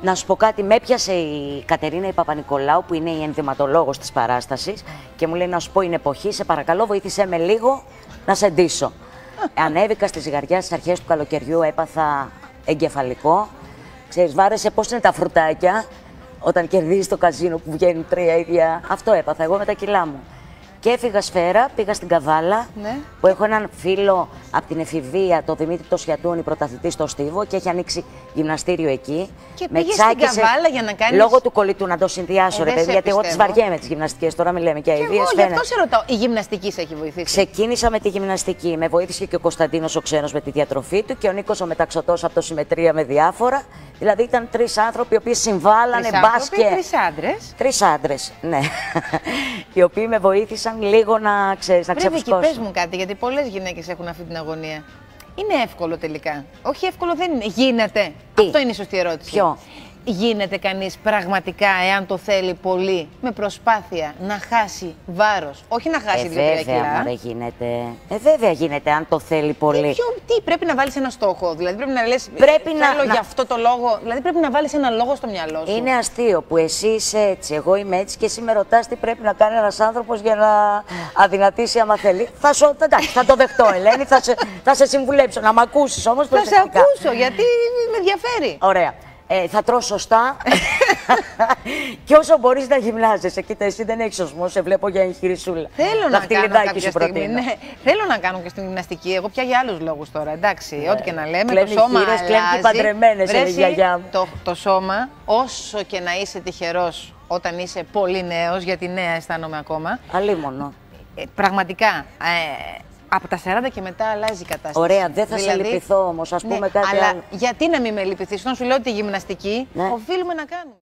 Να σου πω κάτι, με έπιασε η Κατερίνα η Παπα-Νικολάου, που είναι η ενδυματολόγος της παράστασης, και μου λέει: να σου πω, είναι εποχή, σε παρακαλώ, βοήθησέ με λίγο να σε ντύσω. Ανέβηκα στη ζυγαριά στις αρχές του καλοκαιριού, έπαθα εγκεφαλικό. Ξέρεις, βάρεσε πώς είναι τα φρουτάκια όταν κερδίζεις το καζίνο που βγαίνουν 3 ίδια. Αυτό έπαθα εγώ με τα κιλά μου. Και έφυγα σφαίρα, πήγα στην Καβάλα, Ναι. που έχω έναν φίλο από την εφηβεία, τον Δημήτρη το Σιατούνη, πρωταθλητή στο Στίβο, και έχει ανοίξει γυμναστήριο εκεί. Και πήγες στην Καβάλα για να κάνεις... Λόγω του κολλητού, να το συνδυάσω, ρε δεν παιδί, σε γιατί εγώ τις πιστεύω. βαριέμαι τις γυμναστικές, τώρα μιλάμε και Και αηδίες. εγώ γι' αυτό σε ρωτάω, η γυμναστική σε έχει βοηθήσει? Ξεκίνησα με τη γυμναστική. Με βοήθησε και ο Κωνσταντίνος ο ξένος με τη διατροφή του και ο Νίκος ο μεταξωτός από το Συμμετρία με διάφορα. Δηλαδή ήταν 3 άνθρωποι οι οποίοι συμβάλανε μπάσκετ. 3 άντρες. 3 άντρες, ναι. Οι οποίοι με βοήθησαν λίγο να ξέρεις, να ξεφουσκώσω. Πρέπει και πες μου κάτι, γιατί πολλές γυναίκες έχουν αυτή την αγωνία. Είναι εύκολο τελικά? Όχι, εύκολο δεν είναι. Γίνεται. Τι? Αυτό είναι η σωστή ερώτηση. Ποιο? Γίνεται κανείς πραγματικά, εάν το θέλει πολύ, με προσπάθεια να χάσει βάρος? Όχι να χάσει 2-3 Βέβαια, κιλά. μωρέ, γίνεται. Βέβαια γίνεται, αν το θέλει πολύ. Τι πρέπει να βάλεις ένα στόχο? Δηλαδή πρέπει να λες, Πρέπει θέλω να- για αυτό το λόγο. Δηλαδή πρέπει να βάλεις ένα λόγο στο μυαλό σου. Είναι αστείο που εσύ είσαι έτσι, εγώ είμαι έτσι, και εσύ με ρωτάς τι πρέπει να κάνει ένας άνθρωπος για να αδυνατήσει άμα θέλει. Εντάξει, θα το δεχτώ, Ελένη, θα σε συμβουλέψω. Να μ' ακούσεις όμως Θα σε προσεκτικά. ακούσω, γιατί με ενδιαφέρει. Ωραία. Θα τρως σωστά και όσο μπορείς να γυμνάζεσαι. Κοίτα, εσύ δεν έχεις οσμό, σε βλέπω για εγχειρισούλα. Θέλω να κάνω κάποια σου στιγμή. προτείνω. Ναι, θέλω να κάνω και στην γυμναστική. Εγώ πια για άλλους λόγους τώρα. Εντάξει, ό,τι και να λέμε. Κλέβει Το σώμα χείρες, κλέβει και αλλάζει. παντρεμένες, Βρε, η γιαγιά μου. το σώμα, όσο και να είσαι τυχερός όταν είσαι πολύ νέος, γιατί νέα αισθάνομαι ακόμα. Αλίμονο. Πραγματικά. Από τα 40 και μετά αλλάζει η κατάσταση. Ωραία, δεν θα σε λυπηθώ όμως, ας πούμε κάτι αλλά άλλο. γιατί να μην με λυπηθείς? Όταν σου λέω τη γυμναστική, Ναι. οφείλουμε να κάνουμε.